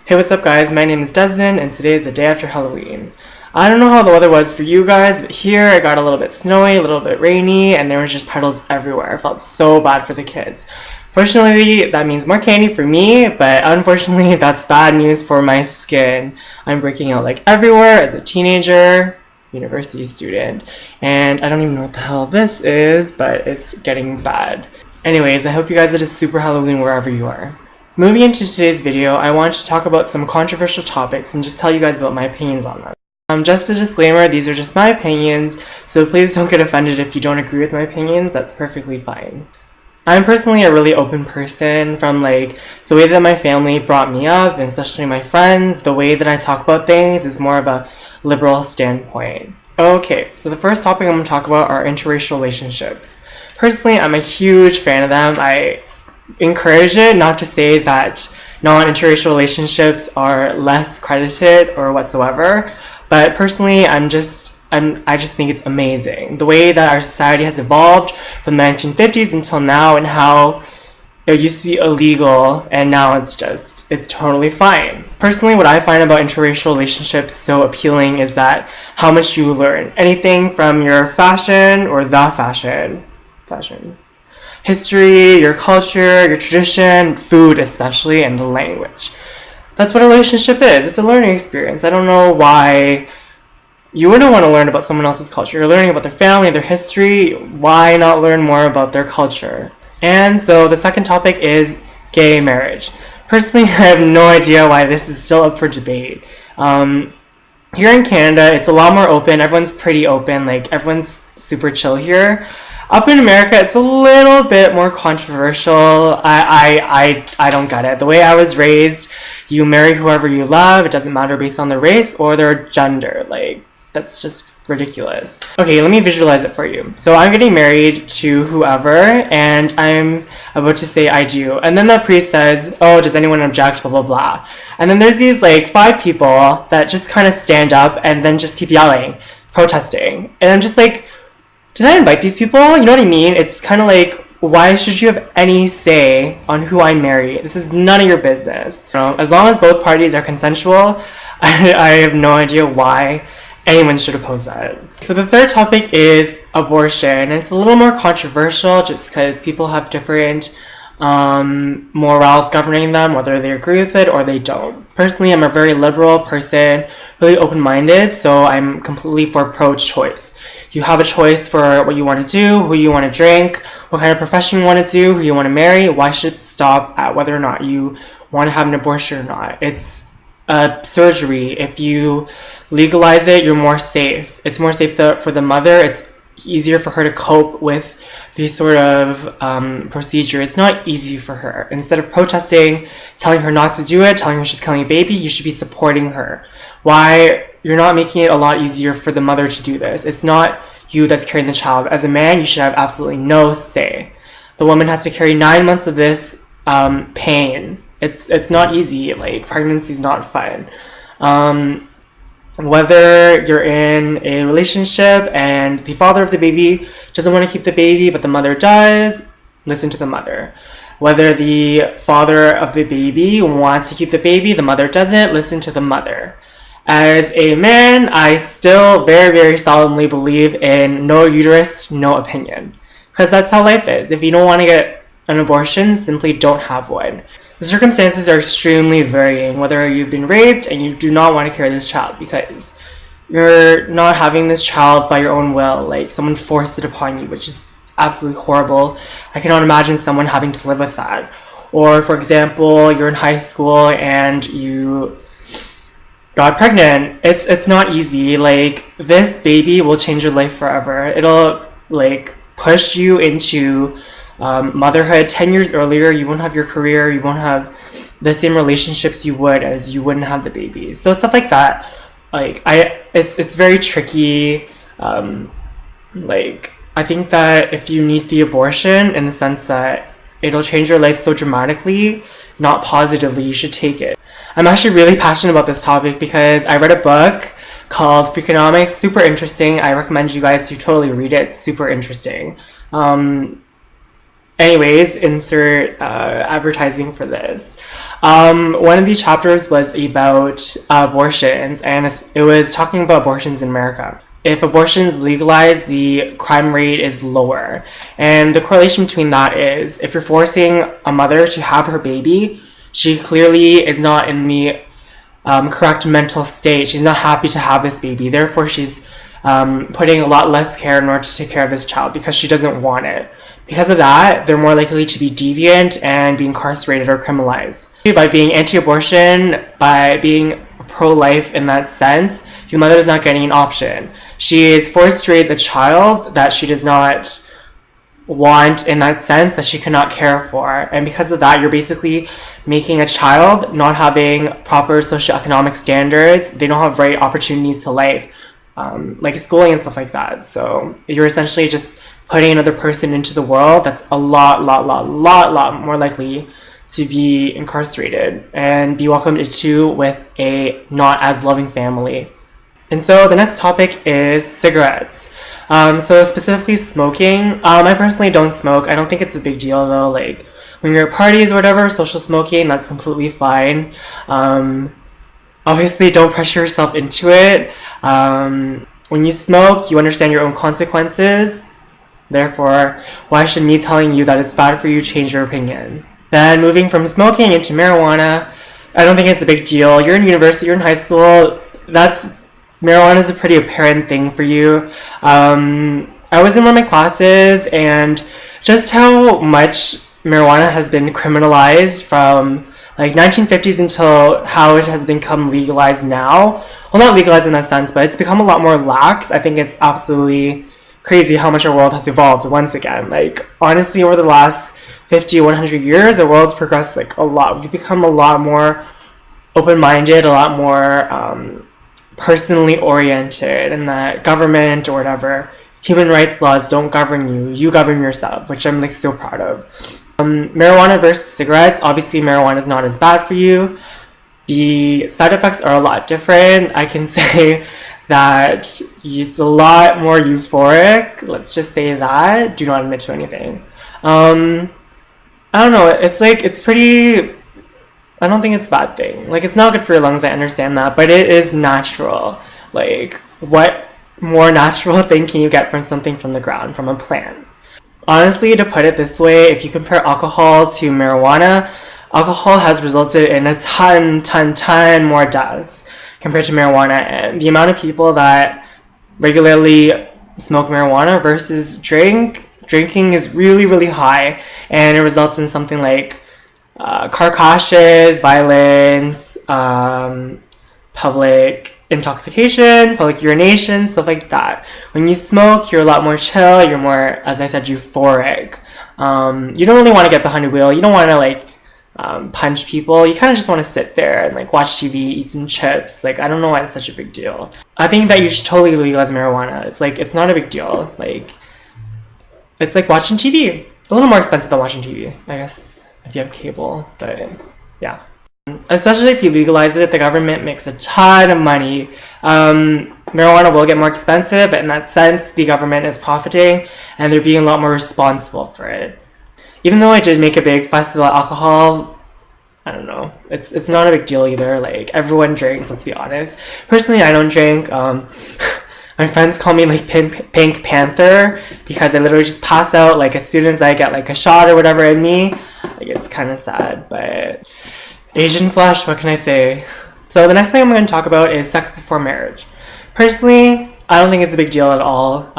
Hey, what's up guys? My name is Desmond and today is the day after Halloween. I don't know how the weather was for you guys, but here it got a little bit snowy, a little bit rainy, and there was just puddles everywhere. I felt so bad for the kids. Fortunately, that means more candy for me, but unfortunately, that's bad news for my skin. I'm breaking out like everywhere as a teenager, university student, and I don't even know what the hell this is, but it's getting bad. Anyways, I hope you guys had a super Halloween wherever you are. Moving into today's video, I want to talk about some controversial topics and just tell you guys about my opinions on them. Just a disclaimer, these are just my opinions, so please don't get offended if you don't agree with my opinions, that's perfectly fine. I'm personally a really open person from the way that my family brought me up, and especially my friends, the way that I talk about things is more of a liberal standpoint. Okay, so the first topic I'm going to talk about are interracial relationships. Personally, I'm a huge fan of them. I encourage it, not to say that non-interracial relationships are less credited or whatsoever, but personally I just think it's amazing the way that our society has evolved from the 1950s until now, and how it used to be illegal and now it's totally fine. Personally, what I find about interracial relationships so appealing is that how much you learn, anything from your fashion or the fashion, history, your culture, your tradition, food especially, and the language. That's what a relationship is. It's a learning experience. I don't know why you wouldn't want to learn about someone else's culture. You're learning about their family, their history. Why not learn more about their culture? And so the second topic is gay marriage. Personally, I have no idea why this is still up for debate. Here in Canada, it's a lot more open. Everyone's pretty open. Everyone's super chill here. Up in America, it's a little bit more controversial. I don't get it. The way I was raised, you marry whoever you love. It doesn't matter based on their race or their gender. That's just ridiculous. Okay, let me visualize it for you. So I'm getting married to whoever, and I'm about to say I do. And then the priest says, oh, does anyone object, blah, blah, blah. And then there's these 5 people that just kind of stand up and then just keep yelling, protesting. And I'm just did I invite these people? You know what I mean? It's kind of why should you have any say on who I marry? This is none of your business. As long as both parties are consensual, I have no idea why anyone should oppose that. So the third topic is abortion. It's a little more controversial just because people have different morals governing them, whether they agree with it or they don't. Personally, I'm a very liberal person, really open-minded, so I'm completely for pro-choice. You have a choice for what you want to do, who you want to drink, what kind of profession you want to do, who you want to marry. Why should it stop at whether or not you want to have an abortion or not? It's a surgery. If you legalize it, you're more safe. It's more safe for the mother. It's easier for her to cope with the sort of procedure. It's not easy for her. Instead of protesting, telling her not to do it, telling her she's killing a baby, you should be supporting her. Why? You're not making it a lot easier for the mother to do this. It's not you that's carrying the child. As a man, you should have absolutely no say. The woman has to carry 9 months of this pain. It's not easy. Pregnancy's not fun. Whether you're in a relationship and the father of the baby doesn't want to keep the baby, but the mother does, listen to the mother. Whether the father of the baby wants to keep the baby, the mother doesn't, listen to the mother. As a man, I still very, very solemnly believe in no uterus, no opinion. Because that's how life is. If you don't want to get an abortion, simply don't have one. The circumstances are extremely varying, whether you've been raped and you do not want to carry this child because you're not having this child by your own will, someone forced it upon you, which is absolutely horrible. I cannot imagine someone having to live with that. Or, for example, you're in high school and you got pregnant. It's not easy. This baby will change your life forever. It'll push you into motherhood. 10 years earlier, you won't have your career, you won't have the same relationships you would as you wouldn't have the baby. So stuff like that, it's very tricky. I think that if you need the abortion in the sense that it'll change your life so dramatically, not positively, you should take it. I'm actually really passionate about this topic because I read a book called Freakonomics, super interesting. I recommend you guys to totally read it. It's super interesting. Anyways, insert advertising for this. One of the chapters was about abortions, and it was talking about abortions in America. If abortion is legalized, the crime rate is lower. And the correlation between that is if you're forcing a mother to have her baby, she clearly is not in the correct mental state. She's not happy to have this baby. Therefore, she's putting a lot less care in order to take care of this child because she doesn't want it. Because of that, they're more likely to be deviant and be incarcerated or criminalized. By being anti-abortion, by being pro-life in that sense, your mother is not getting an option. She is forced to raise a child that she does not want in that sense, that she cannot care for. And because of that, you're basically making a child not having proper socioeconomic standards. They don't have right opportunities to life, like schooling and stuff like that. So you're essentially just putting another person into the world that's a lot more likely to be incarcerated and be welcomed into with a not as loving family. And so the next topic is cigarettes. So specifically smoking. I personally don't smoke. I don't think it's a big deal though. Like when you're at parties or whatever, social smoking, that's completely fine. Obviously don't pressure yourself into it. When you smoke, you understand your own consequences. Therefore, why should me telling you that it's bad for you change your opinion? Then moving from smoking into marijuana, I don't think it's a big deal. You're in university, you're in high school, marijuana is a pretty apparent thing for you. I was in one of my classes, and just how much marijuana has been criminalized from like 1950s until how it has become legalized now. Well, not legalized in that sense, but it's become a lot more lax. I think it's absolutely crazy how much our world has evolved once again. Like, honestly, over the last 50, 100 years, the world's progressed like a lot. We've become a lot more open-minded, a lot more personally oriented, and that government or whatever, human rights laws don't govern you. You govern yourself, which I'm like so proud of. Marijuana versus cigarettes. Obviously, marijuana is not as bad for you. The side effects are a lot different. I can say that it's a lot more euphoric. Let's just say that. Do not admit to anything. I don't know. It's pretty. I don't think it's a bad thing. Like, it's not good for your lungs. I understand that, but it is natural. Like, what more natural thing can you get from something from the ground, from a plant? Honestly, to put it this way, if you compare alcohol to marijuana, alcohol has resulted in a ton more deaths compared to marijuana, and the amount of people that regularly smoke marijuana versus drinking is really high, and it results in something like car crashes, violence, public intoxication, public urination, stuff like that. When you smoke, you're a lot more chill, you're more, as I said, euphoric. You don't really want to get behind a wheel, you don't want to punch people. You kind of just want to sit there and watch TV, eat some chips. I don't know why it's such a big deal. I think that you should totally legalize marijuana. It's not a big deal. It's like watching TV. A little more expensive than watching TV, I guess, if you have cable, but yeah. Especially if you legalize it, the government makes a ton of money. Marijuana will get more expensive, but in that sense, the government is profiting, and they're being a lot more responsible for it. Even though I did make a big fuss about alcohol, I don't know. It's not a big deal either. Everyone drinks, let's be honest. Personally, I don't drink. My friends call me Pink Panther because I literally just pass out as soon as I get a shot or whatever in me. It's kind of sad, but Asian flush, what can I say? So the next thing I'm going to talk about is sex before marriage. Personally, I don't think it's a big deal at all.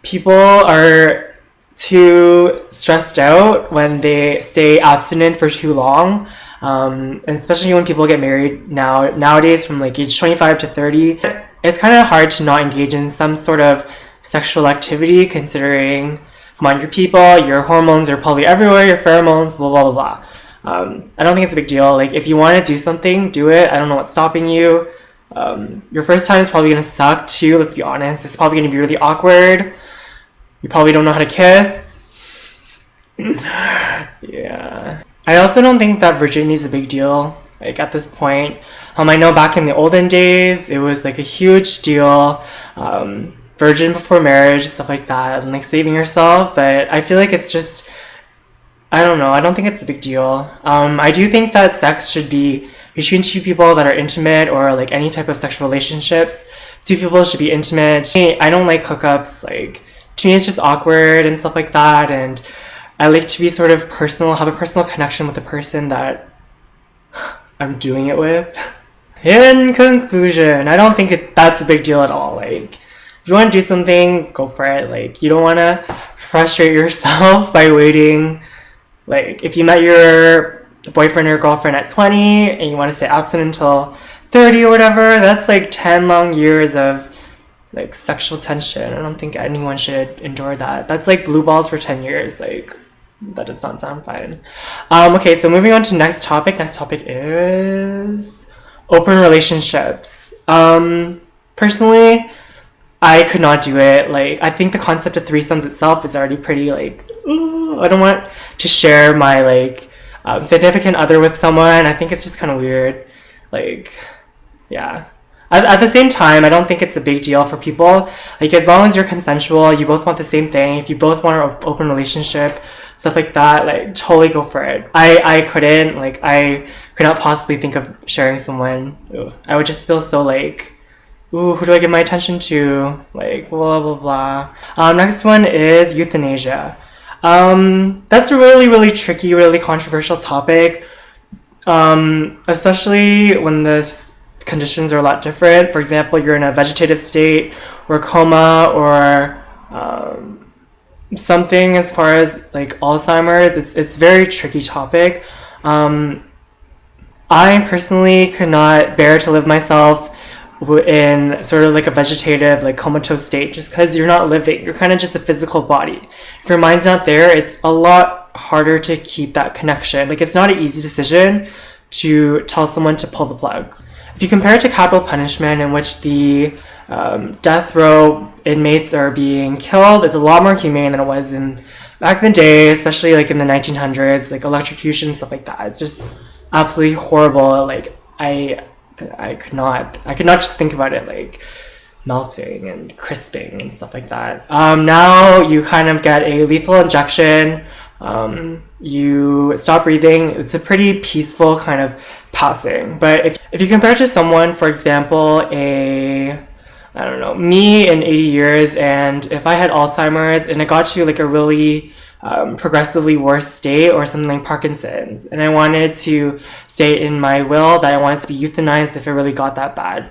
People are too stressed out when they stay abstinent for too long, and especially when people get married nowadays from age 25 to 30. It's kind of hard to not engage in some sort of sexual activity, considering, come on, your people, your hormones are probably everywhere, your pheromones, blah blah blah. I don't think it's a big deal. If you want to do something, do it. I don't know what's stopping you. Your first time is probably going to suck too, let's be honest. It's probably going to be really awkward. You probably don't know how to kiss. Yeah. I also don't think that virginity is a big deal, at this point. I know back in the olden days, it was a huge deal. Virgin before marriage, stuff like that, and saving yourself. But I feel it's just I don't know. I don't think it's a big deal. I do think that sex should be between two people that are intimate, or like any type of sexual relationships. Two people should be intimate. I don't like hookups. Like, to me, it's just awkward and stuff like that. And I like to be sort of personal, have a personal connection with the person that I'm doing it with. In conclusion, I don't think that's a big deal at all. Like, if you want to do something, go for it. Like, you don't want to frustrate yourself by waiting. Like, if you met your boyfriend or girlfriend at 20 and you want to stay absent until 30 or whatever, that's like 10 long years of like sexual tension. I don't think anyone should endure that. That's like blue balls for 10 years. Like, that does not sound fine. Okay, so moving on to next topic. Next topic is open relationships. Personally, I could not do it. Like, I think the concept of threesomes itself is already pretty like, ooh, I don't want to share my like significant other with someone. I think it's just kind of weird. Like, yeah. At the same time, I don't think it's a big deal for people. Like, as long as you're consensual, you both want the same thing. If you both want an open relationship, stuff like that, like, totally go for it. I couldn't. Like, I could not possibly think of sharing someone. Ooh, I would just feel so like, ooh, who do I give my attention to? Like, blah, blah, blah. Next one is euthanasia. That's a really, really tricky, really controversial topic. Especially when the conditions are a lot different. For example, you're in a vegetative state or coma, or something as far as like Alzheimer's. It's very tricky topic. I personally could not bear to live myself in sort of like a vegetative, like comatose state, just because you're not living. You're kind of just a physical body. If your mind's not there, it's a lot harder to keep that connection. Like, it's not an easy decision to tell someone to pull the plug. If you compare it to capital punishment, in which the death row inmates are being killed, it's a lot more humane than it was in back in the day, especially like in the 1900s, like electrocution, stuff like that. It's just absolutely horrible. Like, I could not just think about it, like melting and crisping and stuff like that. Now you kind of get a lethal injection. You stop breathing. It's a pretty peaceful kind of passing. But if you compare it to someone, for example, I don't know, me in 80 years, and if I had Alzheimer's and it got to like a really progressively worse state, or something like Parkinson's, and I wanted to say in my will that I wanted to be euthanized if it really got that bad,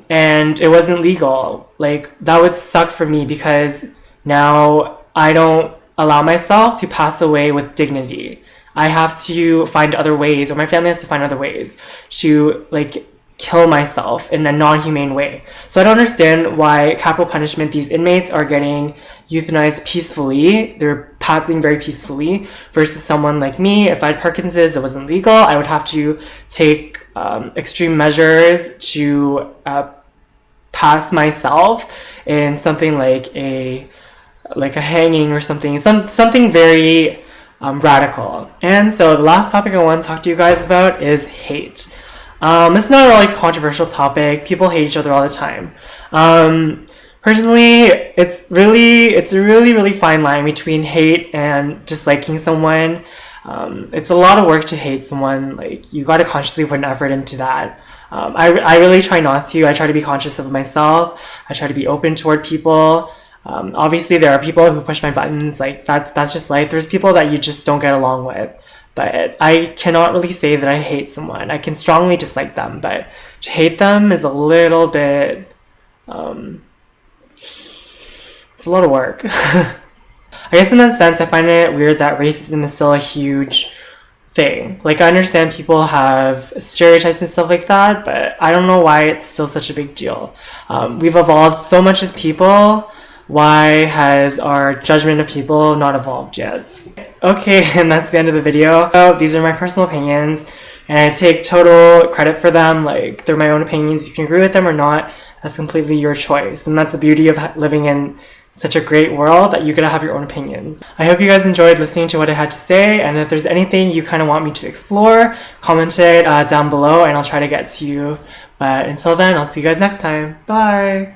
and it wasn't legal, like, that would suck for me, because now I don't allow myself to pass away with dignity. I have to find other ways, or my family has to find other ways to like kill myself in a non-humane way. So I don't understand why capital punishment, these inmates are getting euthanized peacefully. They're passing very peacefully, versus someone like me. If I had Parkinson's, it wasn't legal. I would have to take extreme measures to pass myself in something like a hanging or something very radical. And so the last topic I want to talk to you guys about is hate. It's not a really controversial topic. People hate each other all the time. Personally, it's a really, really fine line between hate and disliking someone. It's a lot of work to hate someone. Like, you got to consciously put an effort into that. I really try not to. I try to be conscious of myself. I try to be open toward people. Obviously, there are people who push my buttons. Like, that's just life. There's people that you just don't get along with. But I cannot really say that I hate someone. I can strongly dislike them, but to hate them is a little bit, it's a lot of work. I guess in that sense, I find it weird that racism is still a huge thing. Like, I understand people have stereotypes and stuff like that, but I don't know why it's still such a big deal. We've evolved so much as people. Why has our judgment of people not evolved yet? Okay, and that's the end of the video. So these are my personal opinions, and I take total credit for them. Like, they're my own opinions. If you can agree with them or not, that's completely your choice. And that's the beauty of living in such a great world, that you get to have your own opinions. I hope you guys enjoyed listening to what I had to say, and if there's anything you kind of want me to explore, comment it down below, and I'll try to get to you. But until then, I'll see you guys next time. Bye!